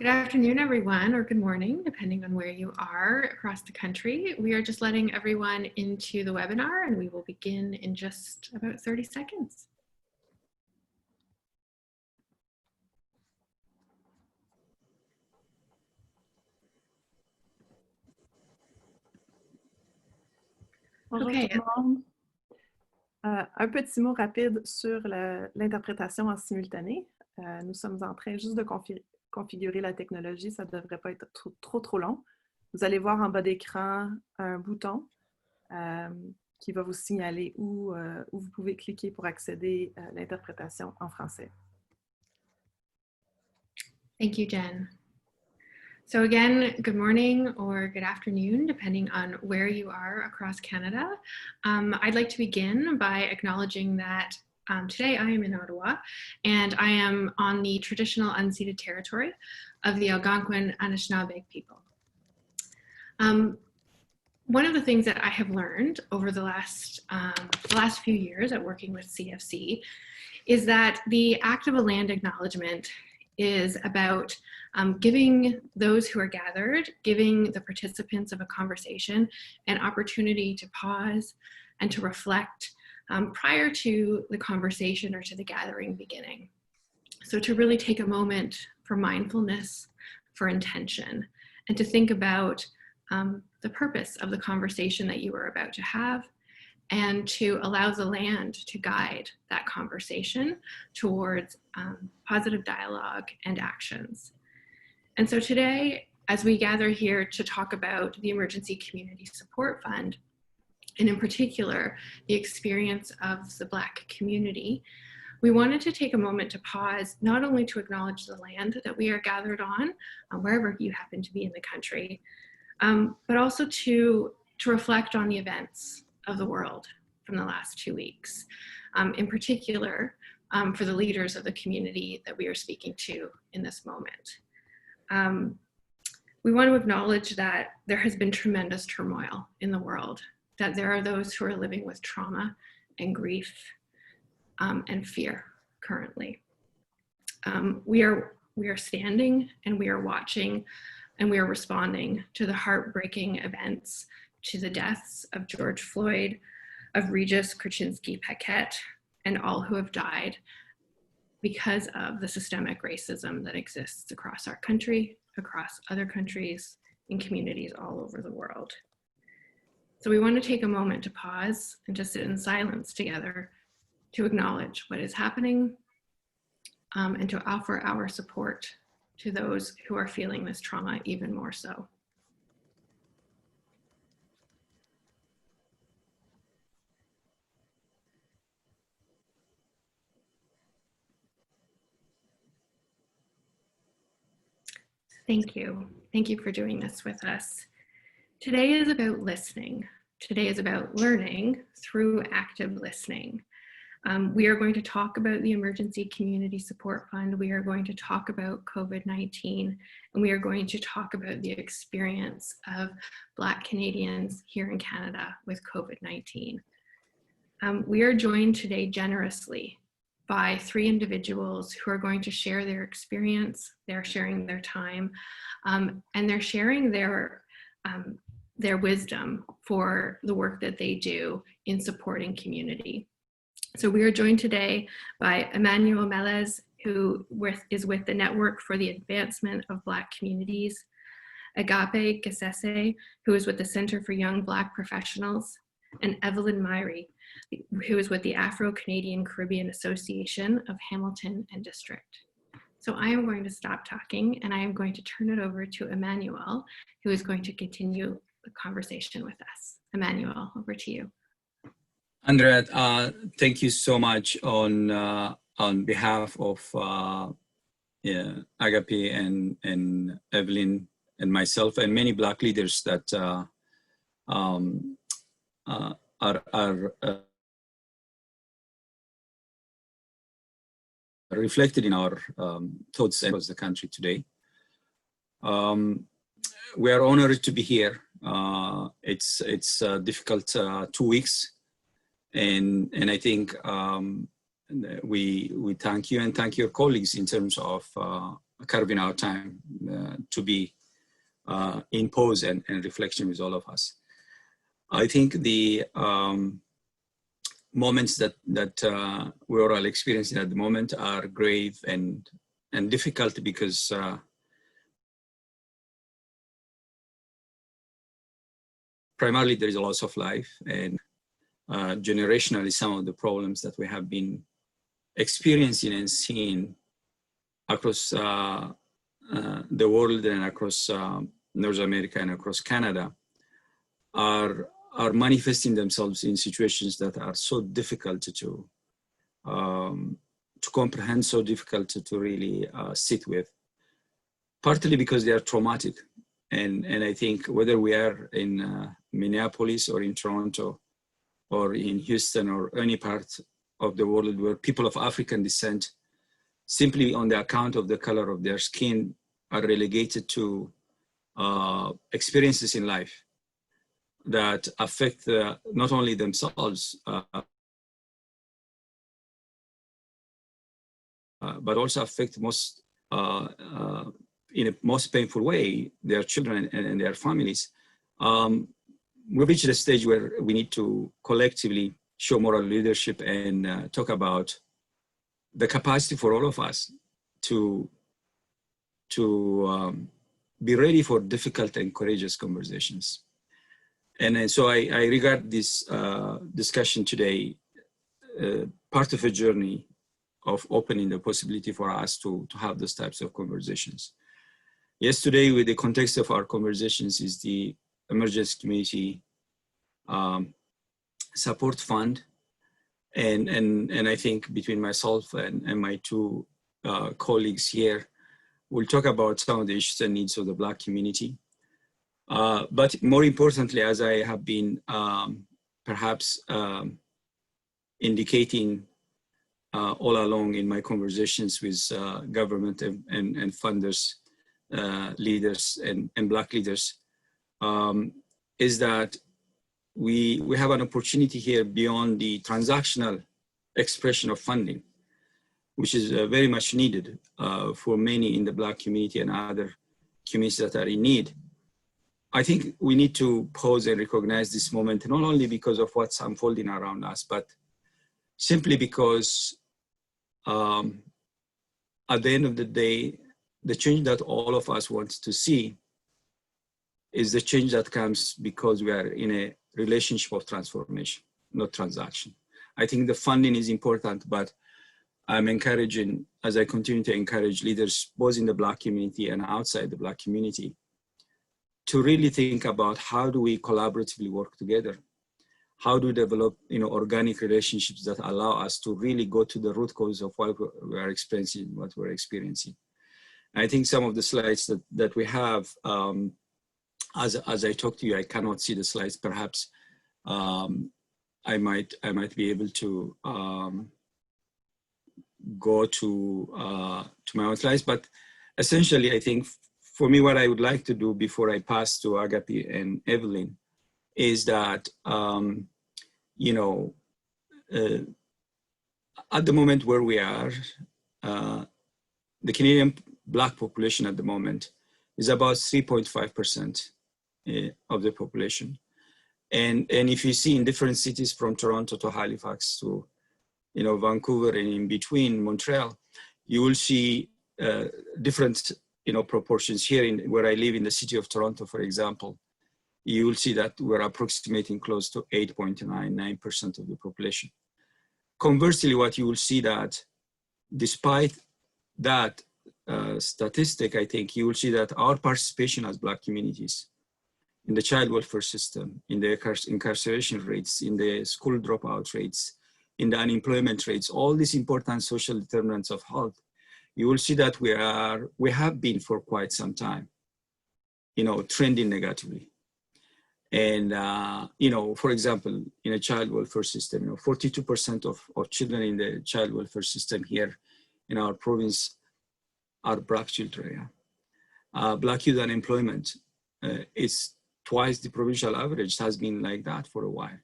Good afternoon, everyone, or good morning, depending on where you are across the country. We are just letting everyone into the webinar, and we will begin in just about 30 seconds. Bonjour Okay. tout le monde. Un petit mot rapide sur l'interprétation en simultané. Nous sommes en train juste de configurer la technologie, ça ne devrait pas être trop long. Vous allez voir en bas d'écran un bouton qui va vous signaler où vous pouvez cliquer pour accéder à l'interprétation en français. Thank you, Jen. So again, good morning or good afternoon, depending on where you are across Canada. I'd like to begin by acknowledging that today I am in Ottawa, and I am on the traditional unceded territory of the Algonquin Anishinaabe people. One of the things that I have learned over the last few years at working with CFC is that the act of a land acknowledgement is about giving those who are gathered, giving the participants of a conversation an opportunity to pause and to reflect prior to the conversation or to the gathering beginning. So to really take a moment for mindfulness, for intention, and to think about the purpose of the conversation that you are about to have, and to allow the land to guide that conversation towards positive dialogue and actions. And so today, as we gather here to talk about the Emergency Community Support Fund, and in particular, the experience of the Black community, we wanted to take a moment to pause, not only to acknowledge the land that we are gathered on, wherever you happen to be in the country, but also to reflect on the events of the world from the last 2 weeks, in particular for the leaders of the community that we are speaking to in this moment. We want to acknowledge that there has been tremendous turmoil in the world, that there are those who are living with trauma and grief and fear currently. We are standing and we are watching and we are responding to the heartbreaking events, to the deaths of George Floyd, of Regis Kraczynski-Paquette, and all who have died because of the systemic racism that exists across our country, across other countries, and communities all over the world. So we want to take a moment to pause and just sit in silence together to acknowledge what is happening and to offer our support to those who are feeling this trauma even more so. Thank you. Thank you for doing this with us. Today is about listening. Today is about learning through active listening. We are going to talk about the Emergency Community Support Fund. We are going to talk about COVID-19, and we are going to talk about the experience of Black Canadians here in Canada with COVID-19. We are joined today generously by 3 individuals who are going to share their experience, they're sharing their time, and they're sharing their wisdom for the work that they do in supporting community. So we are joined today by Amanuel Melles, who is with the Network for the Advancement of Black Communities, Agapi Gessesse, who is with the Center for Young Black Professionals, and Myrie, who is with the Afro Canadian Caribbean Association of Hamilton and District. So I am going to stop talking and I am going to turn it over to Amanuel, who is going to continue the conversation with us. Amanuel, over to you. Andrea, thank you so much on behalf of Agapi and Evelynl and myself and many Black leaders that are reflected in our thoughts across the country today. We are honored to be here. It's a difficult 2 weeks, and I think we thank you and thank your colleagues in terms of carving out time to be in pause and reflection with all of us. I think the moments that we're all experiencing at the moment are grave and difficult because primarily there is a loss of life, and generationally some of the problems that we have been experiencing and seeing across the world and across North America and across Canada are manifesting themselves in situations that are so difficult to comprehend, so difficult to really sit with, partly because they are traumatic. And I think whether we are in Minneapolis or in Toronto or in Houston or any part of the world where people of African descent, simply on the account of the color of their skin, are relegated to experiences in life that affect not only themselves, but also affect most, in a most painful way, their children and their families. We've reached a stage where we need to collectively show moral leadership and talk about the capacity for all of us to be ready for difficult and courageous conversations. And so I regard this discussion today part of a journey of opening the possibility for us to have those types of conversations. Yesterday, with the context of our conversations, is the Emergency Community Support Fund. And I think between myself and my two colleagues here, we'll talk about some of the issues and needs of the Black community. But more importantly, as I have been perhaps indicating all along in my conversations with government and funders, leaders and Black leaders, is that we have an opportunity here beyond the transactional expression of funding, which is very much needed for many in the Black community and other communities that are in need. I think we need to pause and recognize this moment, not only because of what's unfolding around us, but simply because at the end of the day, the change that all of us want to see is the change that comes because we are in a relationship of transformation, not transaction. I think the funding is important, but I'm encouraging, as I continue to encourage leaders, both in the Black community and outside the Black community, to really think about how do we collaboratively work together? How do we develop, organic relationships that allow us to really go to the root cause of what we are experiencing, what we're experiencing. I think some of the slides that we have, as I talk to you, I cannot see the slides. Perhaps I might be able to go to my own slides. But essentially, I think for me, what I would like to do before I pass to Agapi and Evelynl is that, at the moment where we are, the Canadian Black population at the moment is about 3.5% of the population. And if you see in different cities from Toronto to Halifax to, Vancouver and in between Montreal, you will see different, proportions. Here where I live in the city of Toronto, for example, you will see that we're approximating close to 8.99% of the population. Conversely, what you will see that despite that statistic, I think you will see that our participation as Black communities in the child welfare system, in the incarceration rates, in the school dropout rates, in the unemployment rates, all these important social determinants of health, you will see that we have been for quite some time, trending negatively. And, for example, in a child welfare system, 42% of children in the child welfare system here in our province are Black children. Yeah? Black youth unemployment is twice the provincial average. It has been like that for a while.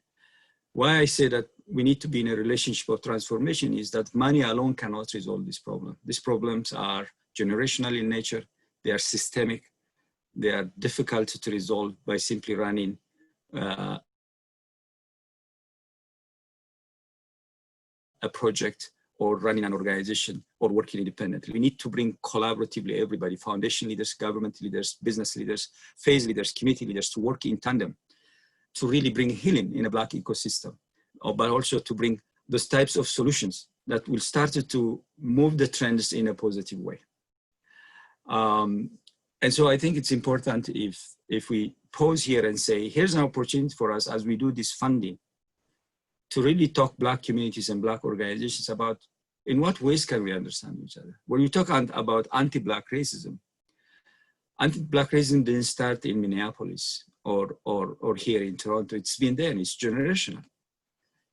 Why I say that we need to be in a relationship of transformation is that money alone cannot resolve this problem. These problems are generational in nature, they are systemic, they are difficult to resolve by simply running a project or running an organization or working independently. We need to bring collaboratively everybody, foundation leaders, government leaders, business leaders, phase leaders, community leaders, to work in tandem to really bring healing in a Black ecosystem, but also to bring those types of solutions that will start to move the trends in a positive way. And so I think it's important if we pause here and say, here's an opportunity for us as we do this funding to really talk Black communities and Black organizations about in what ways can we understand each other. When we talk about anti-Black racism didn't start in Minneapolis or here in Toronto. It's been there, and it's generational.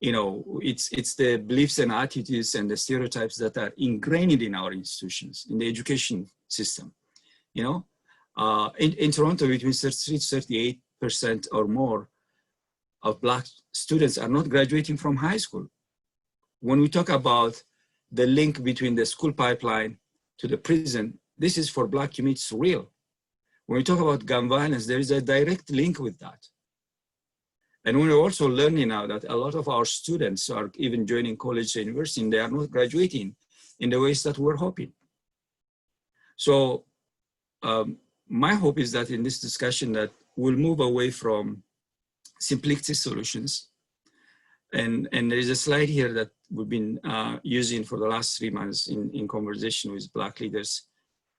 You know, it's the beliefs and attitudes and the stereotypes that are ingrained in our institutions, in the education system. You know, in Toronto, between 33 to 38% or more of Black students are not graduating from high school. When we talk about the link between the school pipeline to the prison, this is for Black communities real. When we talk about gun violence, there is a direct link with that. And we're also learning now that a lot of our students are even joining college and university, and they are not graduating in the ways that we're hoping. So my hope is that in this discussion that we'll move away from simplistic solutions. And there is a slide here that we've been using for the last 3 months in conversation with Black leaders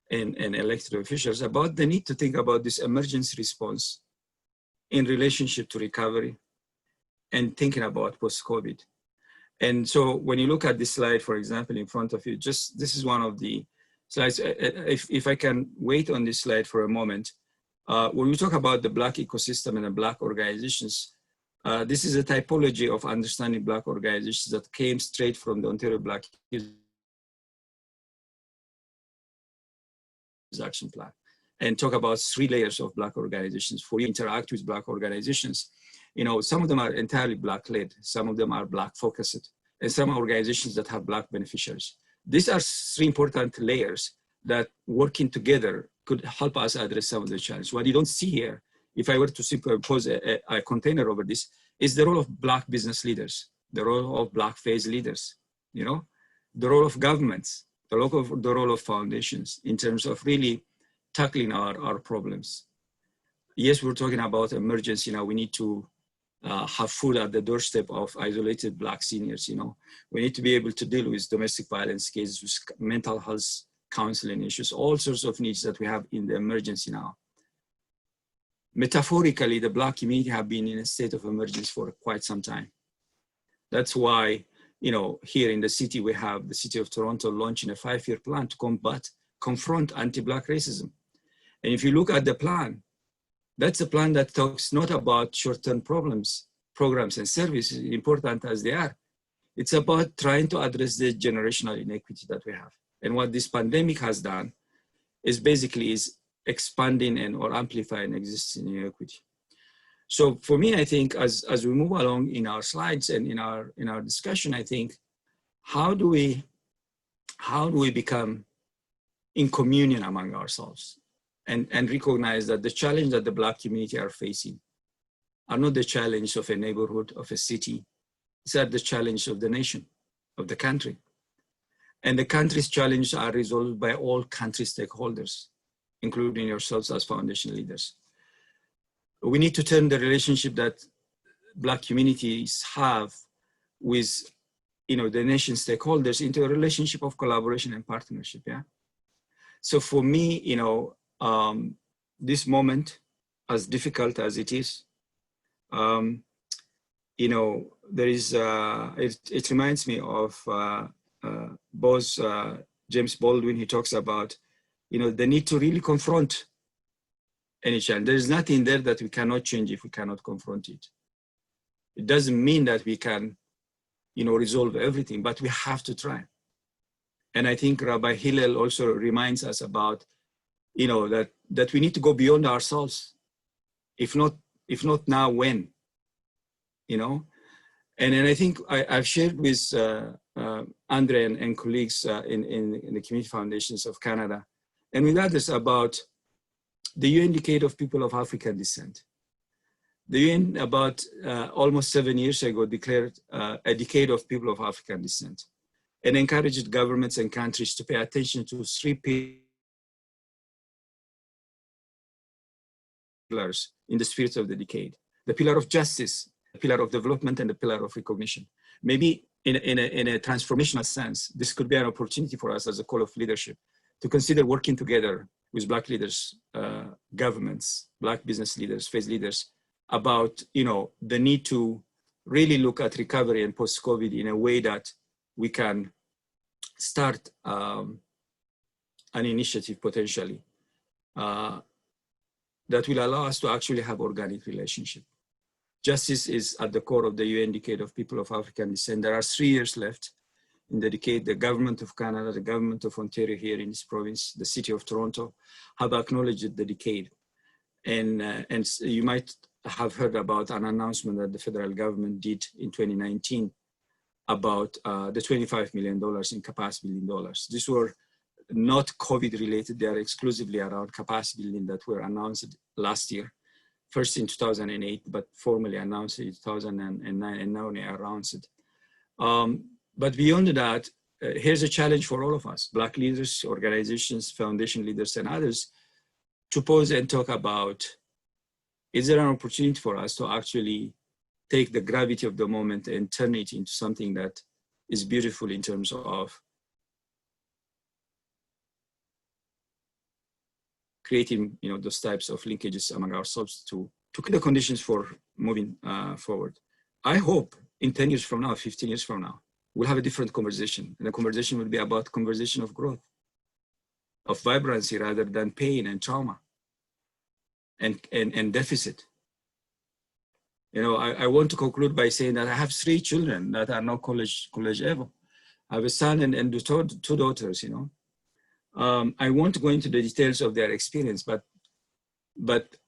and elected officials about the need to think about this emergency response in relationship to recovery and thinking about post-COVID. And so when you look at this slide, for example, in front of you, just this is one of the slides. If I can wait on this slide for a moment, when we talk about the Black ecosystem and the Black organizations, this is a typology of understanding Black organizations that came straight from the Ontario Black Action Plan, and talk about 3 layers of Black organizations. For you to interact with Black organizations, you know, some of them are entirely Black-led, some of them are Black-focused, and some organizations that have Black beneficiaries. These are 3 important layers that working together could help us address some of the challenges. What you don't see here, if I were to superimpose a container over this, is the role of Black business leaders, the role of Black phase leaders, you know, the role of governments, the role of foundations in terms of really tackling our problems. Yes, we're talking about emergency now. We need to have food at the doorstep of isolated Black seniors, you know. We need to be able to deal with domestic violence cases, with mental health counseling issues, all sorts of needs that we have in the emergency now. Metaphorically, the Black community have been in a state of emergency for quite some time. That's why, you know, here in the city, we have the city of Toronto launching a 5-year plan to confront anti-Black racism. And if you look at the plan, that's a plan that talks not about short-term programs and services, important as they are. It's about trying to address the generational inequity that we have. And what this pandemic has done is basically expanding or amplifying existing inequity. So for me, I think as we move along in our slides and in our discussion, I think, how do we become in communion among ourselves and recognize that the challenge that the Black community are facing are not the challenge of a neighborhood, of a city. These are the challenge of the nation, of the country. And the country's challenges are resolved by all country stakeholders, including yourselves as foundation leaders. We need to turn the relationship that Black communities have with, you know, the nation stakeholders into a relationship of collaboration and partnership, yeah? So for me, you know, this moment, as difficult as it is, you know, there is, it reminds me of both James Baldwin. He talks about, you know, the need to really confront any challenge. There's nothing there that we cannot change if we cannot confront it. It doesn't mean that we can, you know, resolve everything, but we have to try. And I think Rabbi Hillel also reminds us about, you know, that we need to go beyond ourselves. If not now, when? You know? And I think I've shared with Andre and colleagues in the Community Foundations of Canada and with others about the UN Decade of People of African Descent. The UN about almost 7 years ago declared a decade of people of African descent and encouraged governments and countries to pay attention to 3 pillars in the spirit of the decade: the pillar of justice, the pillar of development, and the pillar of recognition. Maybe in a transformational sense, this could be an opportunity for us as a call of leadership to consider working together with Black leaders, governments, Black business leaders, faith leaders, about the need to really look at recovery and post-COVID in a way that we can start an initiative potentially that will allow us to actually have organic relationship. Justice is at the core of the UN Decade of People of African Descent. There are 3 years left in the decade. The government of Canada, the government of Ontario here in this province, the city of Toronto have acknowledged the decade. And you might have heard about an announcement that the federal government did in 2019 about the $25 million in capacity building dollars. These were not COVID related, they are exclusively around capacity building that were announced last year, first in 2008, but formally announced in 2009, and now they are announced. But beyond that, here's a challenge for all of us, Black leaders, organizations, foundation leaders, and others, to pause and talk about, is there an opportunity for us to actually take the gravity of the moment and turn it into something that is beautiful in terms of creating those types of linkages among ourselves to create the conditions for moving forward. I hope in 10 years from now, 15 years from now, we'll have a different conversation. And the conversation will be about conversation of growth, of vibrancy rather than pain and trauma and deficit. I want to conclude by saying that I have 3 children that are now college level. I have a son and 2 daughters, I won't go into the details of their experience, but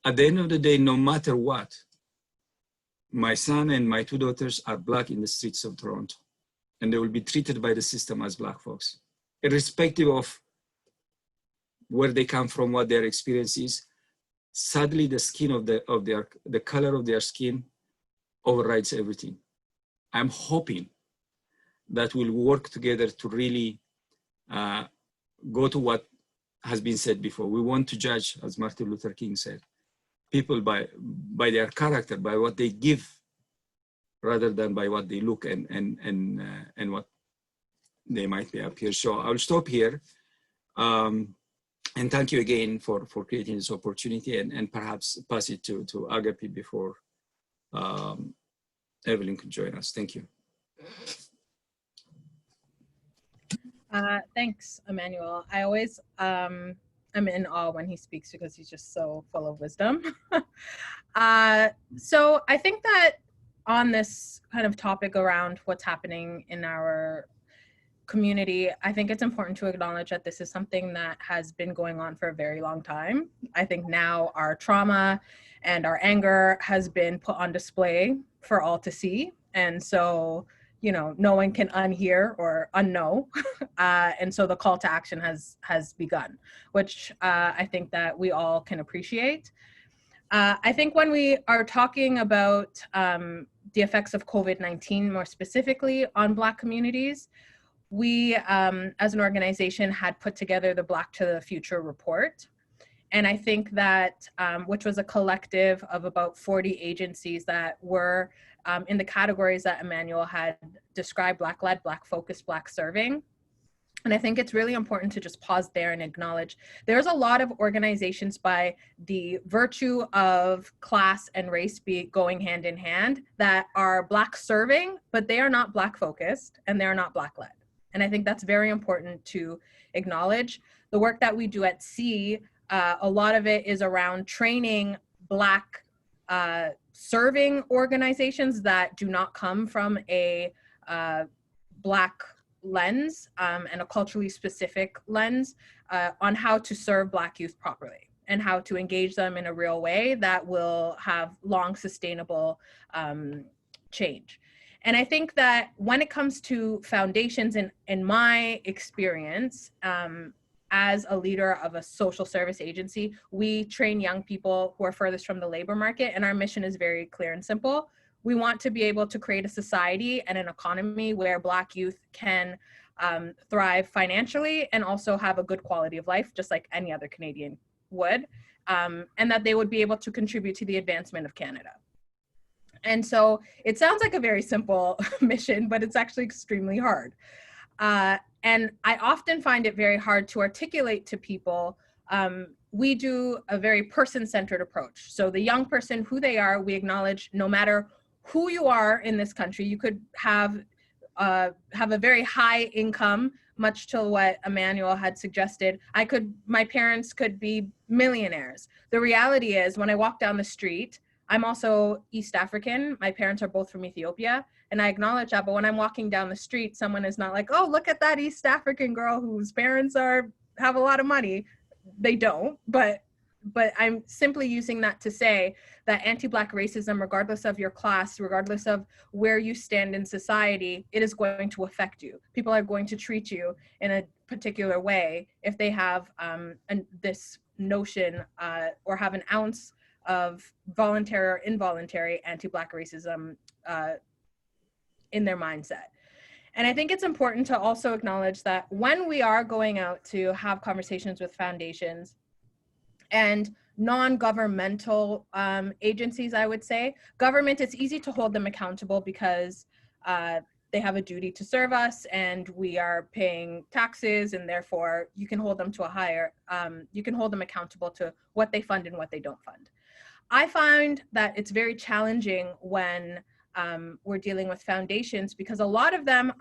at the end of the day, no matter what, my son and my 2 daughters are Black in the streets of Toronto, and they will be treated by the system as Black folks, irrespective of where they come from, what their experience is. Sadly, the skin the color of their skin overrides everything. I'm hoping that we'll work together to really go to what has been said before. We want to judge, as Martin Luther King said, people by their character, by what they give, rather than by what they look and what they might be up here. So I'll stop here. And thank you again for creating this opportunity, and perhaps pass it to Agapi before Evelynl can join us. Thank you. Thanks, Amanuel. I always am in awe when he speaks because he's just so full of wisdom. So I think that on this kind of topic around what's happening in our community, I think it's important to acknowledge that this is something that has been going on for a very long time. I think now our trauma and our anger has been put on display for all to see. And so, no one can unhear or unknow. And so the call to action has begun, which I think that we all can appreciate. I think when we are talking about the effects of COVID-19, more specifically on Black communities, we, as an organization, had put together the Black to the Future report. And I think that, which was a collective of about 40 agencies that were in the categories that Amanuel had described: Black-led, Black-focused, Black-serving. And I think it's really important to just pause there and acknowledge there's a lot of organizations by the virtue of class and race going hand in hand that are Black-serving, but they are not Black-focused and they're not Black-led. And I think that's very important to acknowledge. The work that we do at C, a lot of it is around training Black serving organizations that do not come from a Black lens and a culturally specific lens on how to serve Black youth properly and how to engage them in a real way that will have long sustainable change. And I think that when it comes to foundations, in my experience, as a leader of a social service agency, we train young people who are furthest from the labor market, and our mission is very clear and simple. We want to be able to create a society and an economy where Black youth can thrive financially and also have a good quality of life, just like any other Canadian would, and that they would be able to contribute to the advancement of Canada. And so it sounds like a very simple mission, but it's actually extremely hard. And I often find it very hard to articulate to people. We do a very person-centered approach. So the young person, who they are, we acknowledge no matter who you are in this country. You could have a very high income, much to what Amanuel had suggested. My parents could be millionaires. The reality is, when I walk down the street, I'm also East African. My parents are both from Ethiopia, and I acknowledge that. But when I'm walking down the street, someone is not like, oh, look at that East African girl whose parents have a lot of money. They don't, but I'm simply using that to say that anti-Black racism, regardless of your class, regardless of where you stand in society, it is going to affect you. People are going to treat you in a particular way if they have this notion or have an ounce of voluntary or involuntary anti-Black racism in their mindset. And I think it's important to also acknowledge that when we are going out to have conversations with foundations and non-governmental agencies, I would say, government, it's easy to hold them accountable because they have a duty to serve us and we are paying taxes, and therefore you can hold them to a higher, you can hold them accountable to what they fund and what they don't fund. I find that it's very challenging when we're dealing with foundations, because a lot of them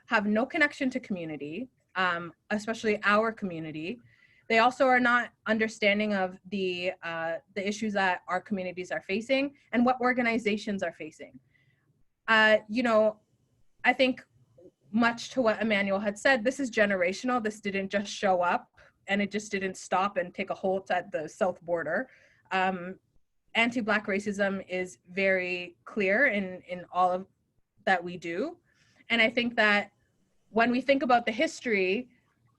have no connection to community, especially our community. They also are not understanding of the issues that our communities are facing and what organizations are facing. I think, much to what Amanuel had said, this is generational. This didn't just show up and it just didn't stop and take a hold at the south border. Anti-Black racism is very clear in all of that we do. And I think that when we think about the history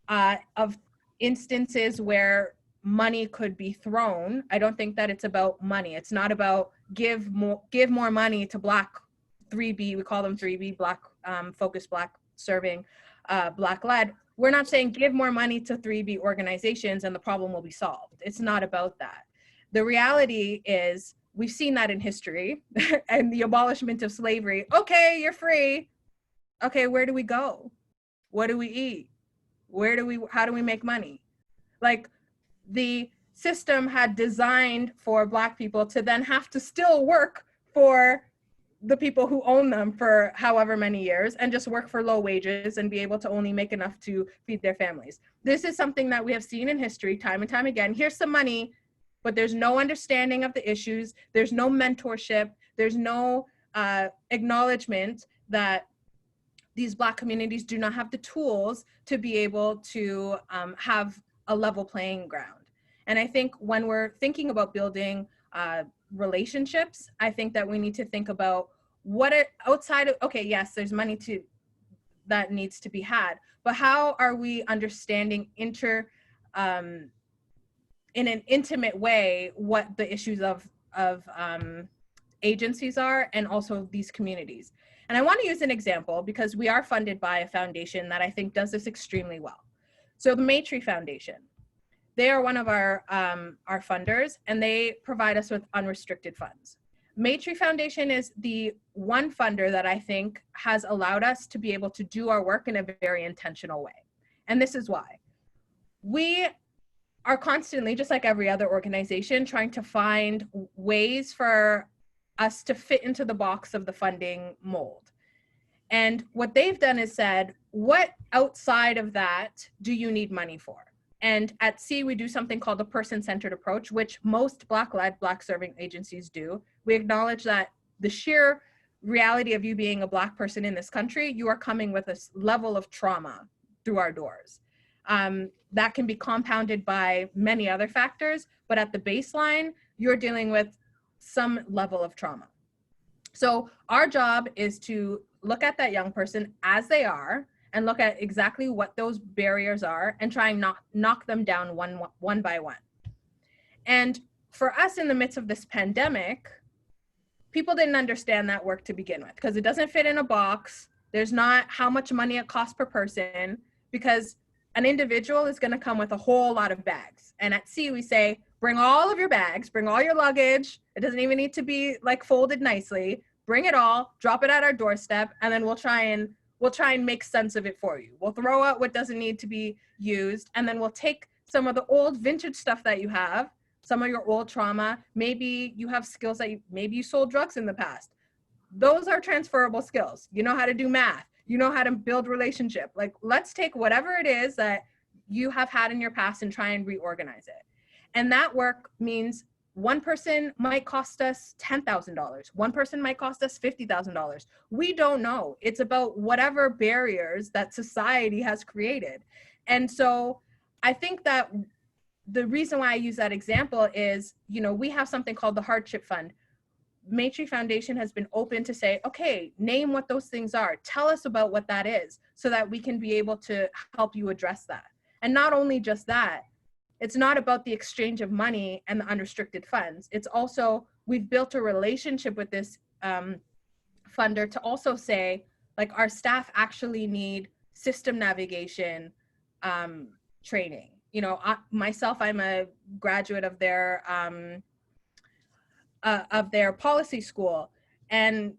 of instances where money could be thrown, I don't think that it's about money. It's not about give more money to Black 3B, we call them 3B, Black focused, Black serving, Black led. We're not saying give more money to 3B organizations and the problem will be solved. It's not about that. The reality is, we've seen that in history and the abolishment of slavery. Okay, you're free. Okay, where do we go? What do we eat? How do we make money? Like, the system had designed for Black people to then have to still work for the people who own them for however many years and just work for low wages and be able to only make enough to feed their families. This is something that we have seen in history time and time again. Here's some money, but there's no understanding of the issues. There's no mentorship. There's no acknowledgement that these Black communities do not have the tools to be able to have a level playing ground. And I think when we're thinking about building relationships, I think that we need to think about what are outside of, okay, yes, there's money that needs to be had, but how are we understanding in an intimate way what the issues of agencies are, and also these communities. And I want to use an example because we are funded by a foundation that I think does this extremely well. So the Myrie Foundation, they are one of our funders, and they provide us with unrestricted funds. Myrie Foundation is the one funder that I think has allowed us to be able to do our work in a very intentional way. And this is why. We are constantly, just like every other organization, trying to find ways for us to fit into the box of the funding mold. And what they've done is said, what outside of that do you need money for? And at C, we do something called a person-centered approach, which most Black-led, Black-serving agencies do. We acknowledge that the sheer reality of you being a Black person in this country, you are coming with a level of trauma through our doors. That can be compounded by many other factors, but at the baseline, you're dealing with some level of trauma. So our job is to look at that young person as they are and look at exactly what those barriers are and try and knock them down one by one. And for us in the midst of this pandemic, people didn't understand that work to begin with because it doesn't fit in a box. There's not how much money it costs per person, because an individual is going to come with a whole lot of bags. And at C, we say, bring all of your bags, bring all your luggage. It doesn't even need to be like folded nicely. Bring it all, drop it at our doorstep, and then we'll try and make sense of it for you. We'll throw out what doesn't need to be used, and then we'll take some of the old vintage stuff that you have, some of your old trauma. Maybe you have skills that maybe you sold drugs in the past. Those are transferable skills. You know how to do math. You know how to build relationship. Like, let's take whatever it is that you have had in your past and try and reorganize it. And that work means one person might cost us $10,000. One person might cost us $50,000. We don't know. It's about whatever barriers that society has created. And so I think that the reason why I use that example is, you know, we have something called the Hardship Fund. Myrie Foundation has been open to say, okay, name what those things are. Tell us about what that is so that we can be able to help you address that. And not only just that, it's not about the exchange of money and the unrestricted funds. It's also, we've built a relationship with this funder to also say, like, our staff actually need system navigation training. You know, myself, I'm a graduate of their policy school, and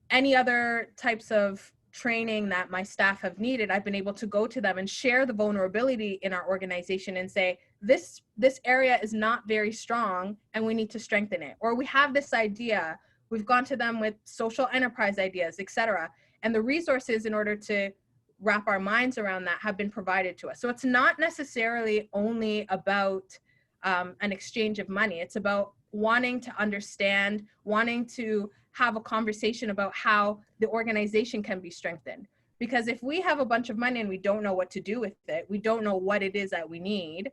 any other types of training that my staff have needed, I've been able to go to them and share the vulnerability in our organization and say, this area is not very strong and we need to strengthen it. Or we have this idea, we've gone to them with social enterprise ideas, etc. And the resources in order to wrap our minds around that have been provided to us. So it's not necessarily only about an exchange of money. It's about wanting to understand, wanting to have a conversation about how the organization can be strengthened. Because if we have a bunch of money and we don't know what to do with it, we don't know what it is that we need,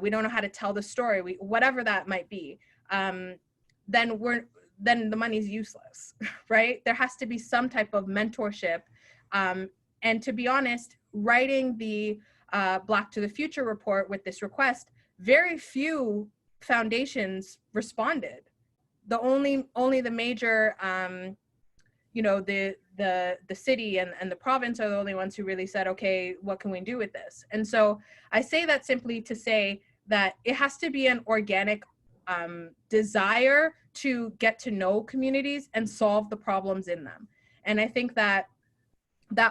we don't know how to tell the story, whatever that might be, then the money's useless, right? There has to be some type of mentorship. And to be honest, writing the Black to the Future report with this request, very few foundations responded. Only the major, you know, the city and the province are the only ones who really said, okay, what can we do with this? And so I say that simply to say that it has to be an organic desire to get to know communities and solve the problems in them. And I think that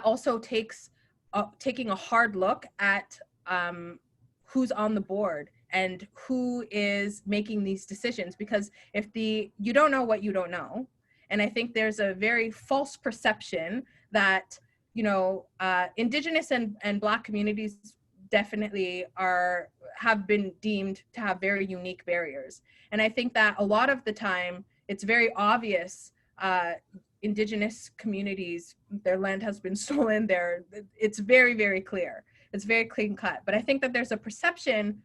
also takes taking a hard look at who's on the board and who is making these decisions, because if you don't know what you don't know. And I think there's a very false perception that, you know, Indigenous and Black communities definitely have been deemed to have very unique barriers. And I think that a lot of the time it's very obvious, Indigenous communities, their land has been stolen. It's very, very clear. It's very clean cut. But I think that there's a perception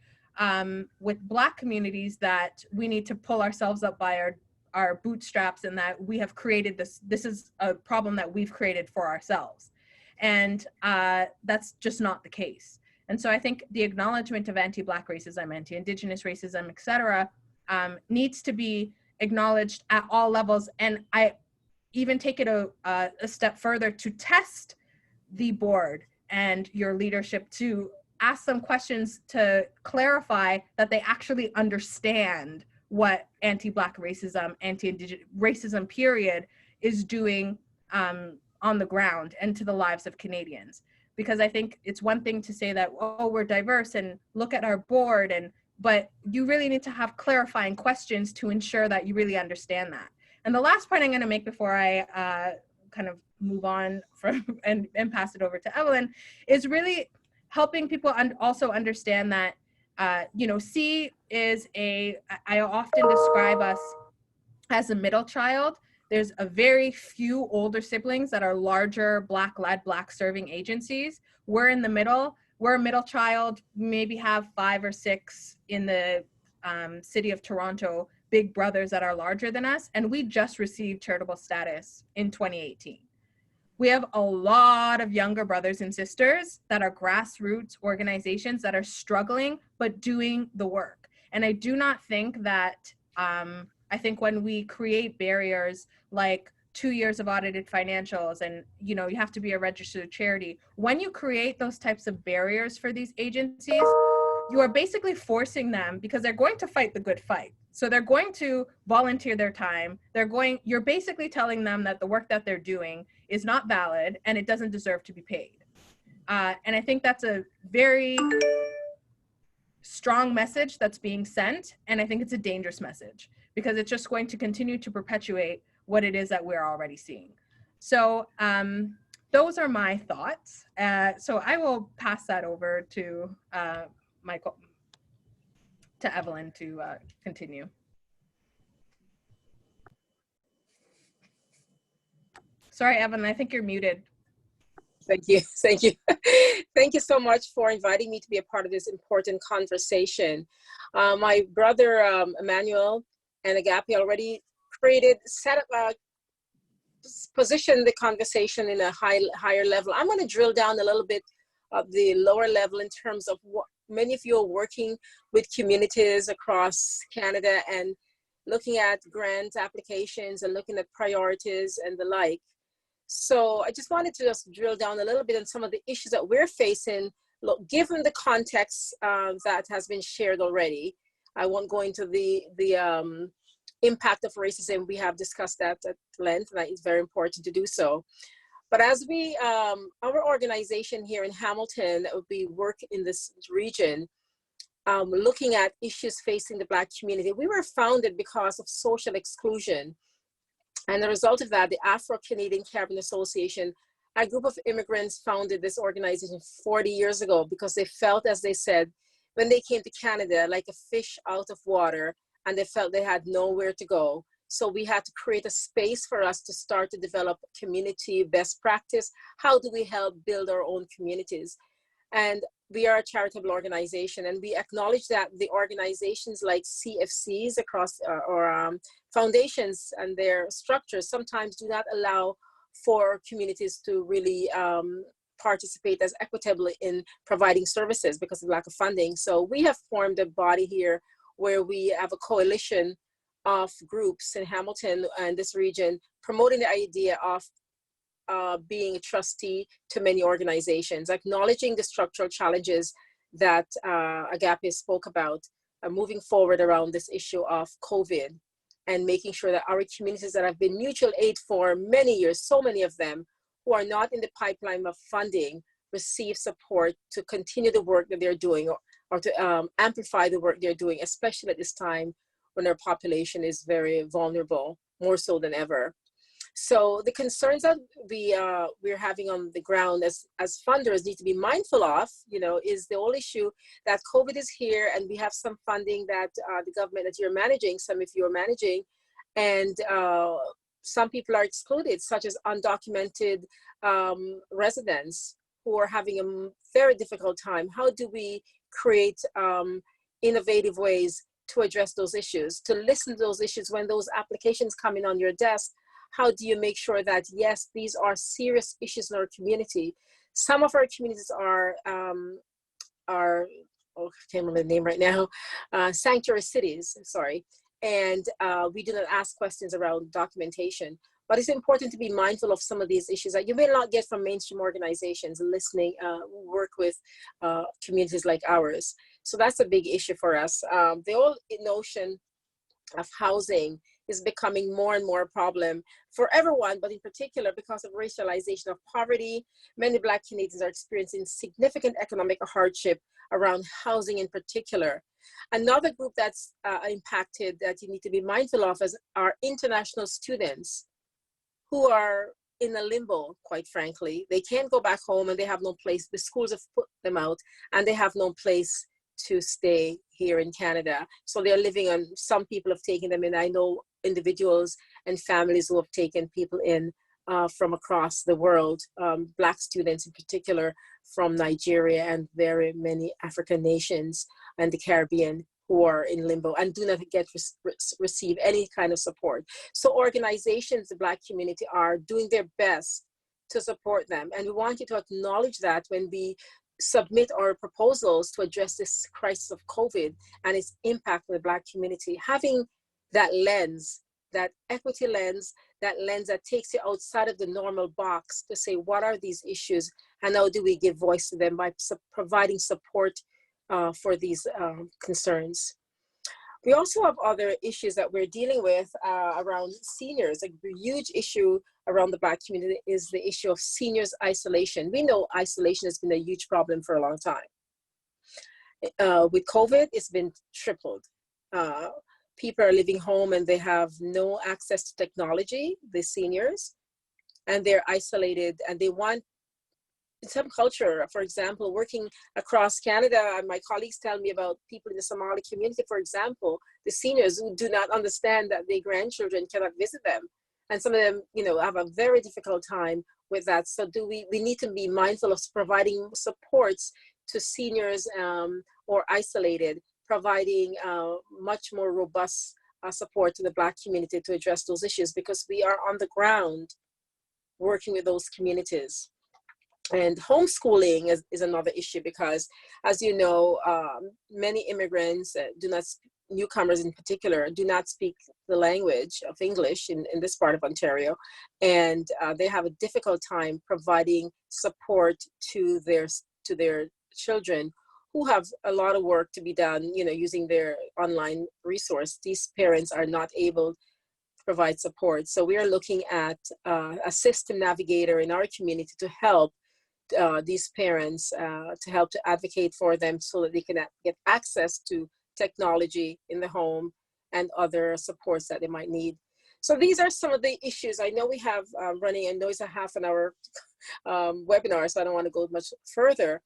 with Black communities that we need to pull ourselves up by our bootstraps, and that we have created this is a problem that we've created for ourselves. And that's just not the case. And so I think the acknowledgement of anti-Black racism, anti-Indigenous racism, etc., needs to be acknowledged at all levels. And I even take it a step further to test the board and your leadership to ask them questions to clarify that they actually understand what anti-Black racism, anti-Indigenous racism, period, is doing on the ground and to the lives of Canadians. Because I think it's one thing to say that, oh, we're diverse and look at our board, but you really need to have clarifying questions to ensure that you really understand that. And the last point I'm going to make before I kind of move on from and pass it over to Evelynl is really helping people also understand that, you know, C is I often describe us as a middle child. There's a very few older siblings that are larger Black-led, Black-serving agencies. We're in the middle. We're a middle child, maybe have 5 or 6 in the city of Toronto, big brothers that are larger than us. And we just received charitable status in 2018. We have a lot of younger brothers and sisters that are grassroots organizations that are struggling, but doing the work. And I do not think that, I think when we create barriers like 2 years of audited financials and, you know, you have to be a registered charity, when you create those types of barriers for these agencies, you are basically forcing them, because they're going to fight the good fight. So they're going to volunteer their time. You're basically telling them that the work that they're doing is not valid and it doesn't deserve to be paid. And I think that's a very strong message that's being sent. And I think it's a dangerous message, because it's just going to continue to perpetuate what it is that we're already seeing. So those are my thoughts. So I will pass that over to to Evelynl to continue. Sorry, Evelynl, I think you're muted. Thank you. Thank you. Thank you so much for inviting me to be a part of this important conversation. My brother, Amanuel and Agapi already positioned the conversation in a higher level. I'm going to drill down a little bit of the lower level in terms of what many of you are working with communities across Canada and looking at grant applications and looking at priorities and the like. So I just wanted to just drill down a little bit on some of the issues that we're facing, given the context that has been shared already. I won't go into the impact of racism. We have discussed that at length, and it's very important to do so. But as we, our organization here in Hamilton, we work in this region, looking at issues facing the Black community. We were founded because of social exclusion. And the result of that, the Afro-Canadian Caribbean Association, a group of immigrants founded this organization 40 years ago because they felt, as they said, when they came to Canada, like a fish out of water, and they felt they had nowhere to go. So we had to create a space for us to start to develop community best practice. How do we help build our own communities? And we are a charitable organization, and we acknowledge that the organizations like CFCs across or foundations and their structures sometimes do not allow for communities to really participate as equitably in providing services because of lack of funding. So we have formed a body here where we have a coalition of groups in Hamilton and this region promoting the idea of being a trustee to many organizations, acknowledging the structural challenges that Agapi spoke about, moving forward around this issue of COVID, and making sure that our communities that have been mutual aid for many years, so many of them who are not in the pipeline of funding, receive support to continue the work that they're doing, or to amplify the work they're doing, especially at this time when our population is very vulnerable, more so than ever. So the concerns that we're having on the ground as funders need to be mindful of, is the whole issue that COVID is here, and we have some funding that the government that you're managing, some of you are managing, and some people are excluded, such as undocumented residents who are having a very difficult time. How do we create innovative ways to address those issues, to listen to those issues when those applications come in on your desk? How do you make sure that, yes, these are serious issues in our community? Some of our communities are I can't remember the name right now, sanctuary cities, sorry. And we do not ask questions around documentation. But it's important to be mindful of some of these issues that you may not get from mainstream organizations listening, work with communities like ours. So that's a big issue for us. The whole notion of housing is becoming more and more a problem for everyone, but in particular because of racialization of poverty. Many Black Canadians are experiencing significant economic hardship around housing in particular. Another group that's impacted that you need to be mindful of is our international students who are in a limbo, quite frankly. They can't go back home and they have no place. The schools have put them out and they have no place to stay here in Canada. So they're living on, some people have taken them in. I know individuals and families who have taken people in from across the world, Black students in particular from Nigeria and very many African nations and the Caribbean who are in limbo and do not receive any kind of support. So organizations, the Black community, are doing their best to support them. And we want you to acknowledge that when we submit our proposals to address this crisis of COVID and its impact on the Black community. Having that lens, that equity lens, that lens that takes you outside of the normal box to say, what are these issues and how do we give voice to them by providing support for these concerns. We also have other issues that we're dealing with around seniors. A huge issue around the Black community is the issue of seniors isolation. We know isolation has been a huge problem for a long time. With COVID, it's been tripled. People are living home and they have no access to technology, the seniors, and they're isolated and they want some culture. For example, working across Canada, and my colleagues tell me about people in the Somali community, for example, the seniors who do not understand that their grandchildren cannot visit them. And some of them, you know, have a very difficult time with that. So we need to be mindful of providing supports to seniors or isolated, providing much more robust support to the Black community to address those issues, because we are on the ground working with those communities. And homeschooling is another issue because, as you know, many immigrants newcomers in particular, do not speak the language of English in this part of Ontario. And they have a difficult time providing support to their children who have a lot of work to be done, you know, using their online resource. These parents are not able to provide support. So we are looking at a system navigator in our community to help these parents, to help to advocate for them so that they can get access to technology in the home and other supports that they might need. So these are some of the issues. I know we have running, I know it's a half an hour webinar, so I don't want to go much further.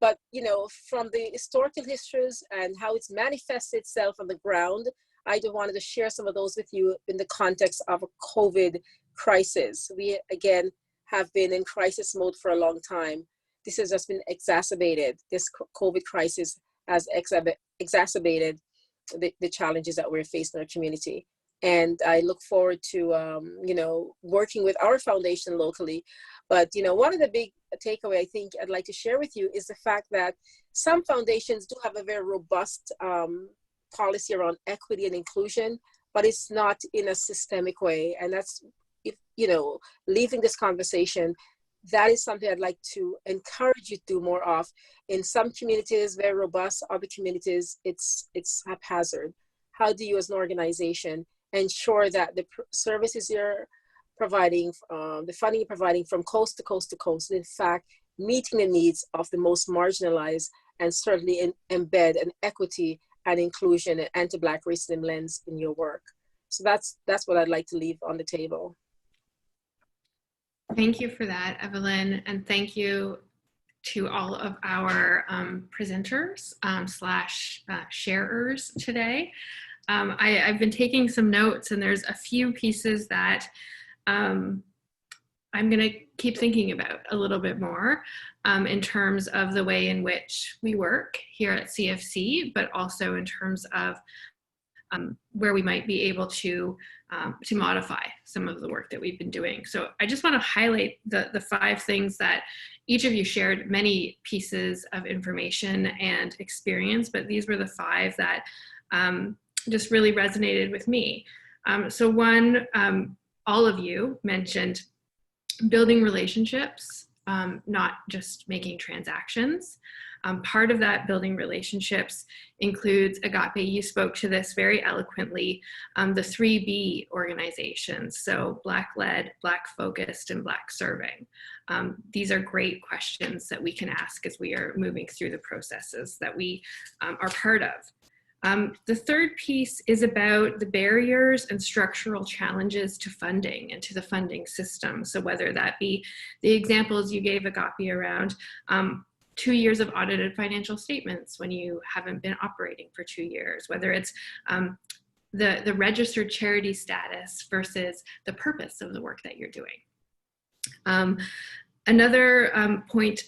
But, you know, from the historical histories and how it's manifested itself on the ground, I just wanted to share some of those with you in the context of a COVID crisis. We, again, have been in crisis mode for a long time. This has just been exacerbated. This COVID crisis has exacerbated the challenges that we're facing in our community. And I look forward to, you know, working with our foundation locally. But, you know, one of the big takeaway I think I'd like to share with you is the fact that some foundations do have a very robust policy around equity and inclusion, but it's not in a systemic way. And that's, if, you know, leaving this conversation, that is something I'd like to encourage you to do more of. In some communities, very robust, other communities, it's haphazard. How do you as an organization ensure that the services you're providing, the funding you're providing from coast to coast to coast, in fact, meeting the needs of the most marginalized, and certainly embed an equity and inclusion and anti-Black racism lens in your work. So that's what I'd like to leave on the table. Thank you for that, Evelynl, and thank you to all of our presenters slash sharers today. I've been taking some notes, and there's a few pieces that I'm going to keep thinking about a little bit more in terms of the way in which we work here at CFC, but also in terms of where we might be able to modify some of the work that we've been doing. So I just want to highlight the 5 things that each of you shared, many pieces of information and experience, but these were the 5 that just really resonated with me. So one, all of you mentioned building relationships, not just making transactions. Part of that building relationships includes Agapi. You spoke to this very eloquently, the 3B organizations. So Black-led, Black-focused, and Black-serving. These are great questions that we can ask as we are moving through the processes that we are part of. The third piece is about the barriers and structural challenges to funding and to the funding system. So whether that be the examples you gave, Agapi, around 2 years of audited financial statements when you haven't been operating for 2 years, whether it's the registered charity status versus the purpose of the work that you're doing. Another point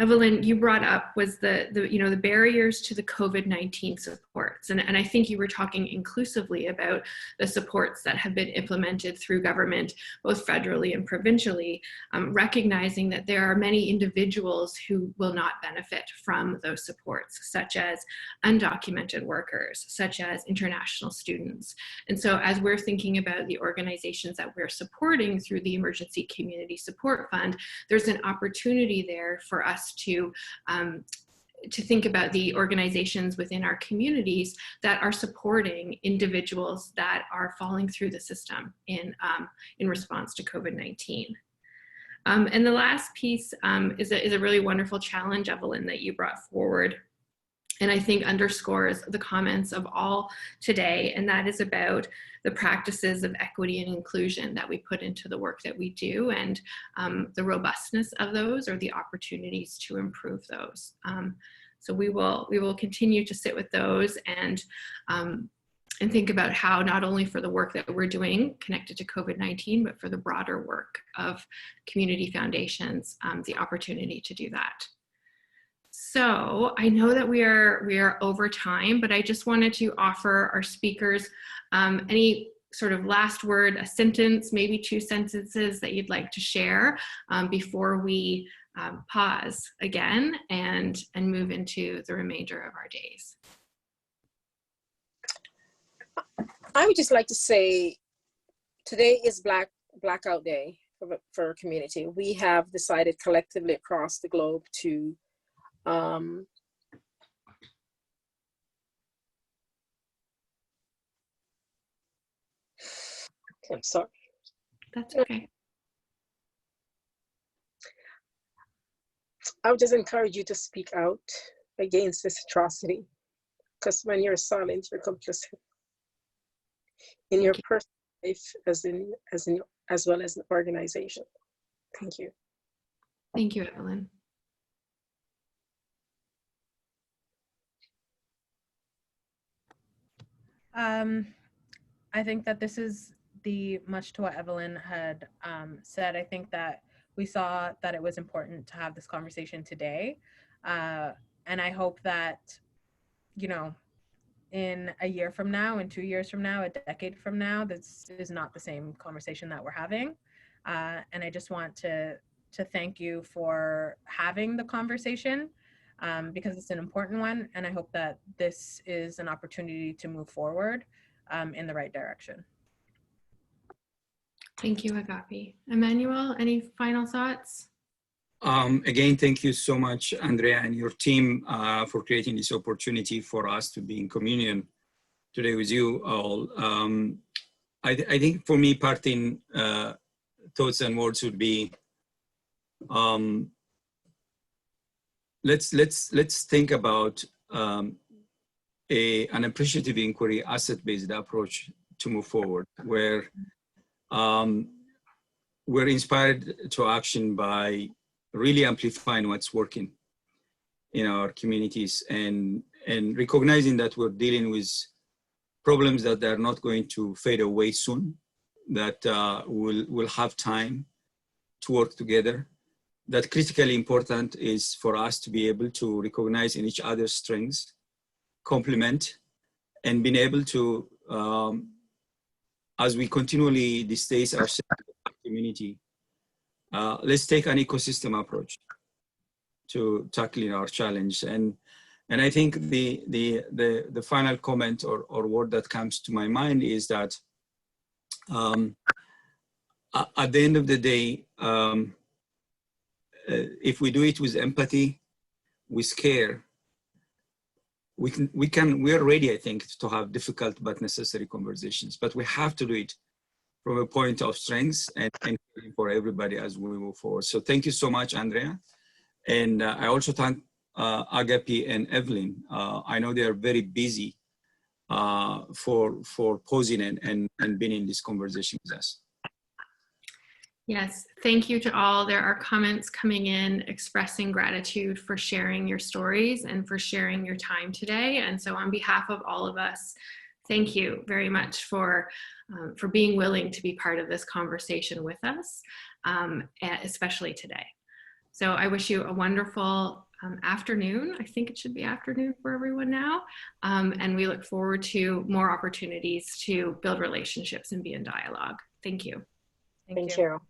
Evelynl, you brought up was the barriers to the COVID-19 supports. And I think you were talking inclusively about the supports that have been implemented through government, both federally and provincially, recognizing that there are many individuals who will not benefit from those supports, such as undocumented workers, such as international students. And so as we're thinking about the organizations that we're supporting through the Emergency Community Support Fund, there's an opportunity there for us to think about the organizations within our communities that are supporting individuals that are falling through the system in response to COVID-19. And the last piece is a really wonderful challenge, Evelynl, that you brought forward, and I think underscores the comments of all today, and that is about the practices of equity and inclusion that we put into the work that we do, and the robustness of those, or the opportunities to improve those. So we will continue to sit with those and think about how, not only for the work that we're doing connected to COVID-19, but for the broader work of community foundations, the opportunity to do that. So I know that we are over time, but I just wanted to offer our speakers any sort of last word, a sentence, maybe 2 sentences that you'd like to share before we pause again and move into the remainder of our days. I would just like to say, today is Blackout Day for our community. We have decided collectively across the globe to I'm sorry. That's okay. I would just encourage you to speak out against this atrocity, because when you're silent, you're complicit in your personal life as well as an organization. Thank you. Thank you, Evelynl. I think that this is much to what Evelynl had said. I think that we saw that it was important to have this conversation today. And I hope that, in a year from now, in 2 years from now, a decade from now, this is not the same conversation that we're having. And I just want to thank you for having the conversation, because it's an important one. And I hope that this is an opportunity to move forward in the right direction. Thank you, Agapi. Amanuel, any final thoughts? Again, thank you so much, Andrea, and your team for creating this opportunity for us to be in communion today with you all. I think for me, parting thoughts and words would be, let's think about an appreciative inquiry, asset-based approach to move forward, where we're inspired to action by really amplifying what's working in our communities and recognizing that we're dealing with problems that are not going to fade away soon, that we'll have time to work together. That critically important is for us to be able to recognize in each other's strengths, complement, and being able to, as we continually distace ourselves in the community, let's take an ecosystem approach to tackling our challenge. And I think the final comment or word that comes to my mind is that at the end of the day, if we do it with empathy, with care, we are ready, I think, to have difficult but necessary conversations. But we have to do it from a point of strength and for everybody as we move forward. So thank you so much, Andrea. And I also thank Agapi and Evelynl. I know they are very busy for posing and being in this conversation with us. Yes, thank you to all. There are comments coming in expressing gratitude for sharing your stories and for sharing your time today. And so on behalf of all of us, thank you very much for being willing to be part of this conversation with us, especially today. So I wish you a wonderful afternoon. I think it should be afternoon for everyone now. And we look forward to more opportunities to build relationships and be in dialogue. Thank you. Thank you.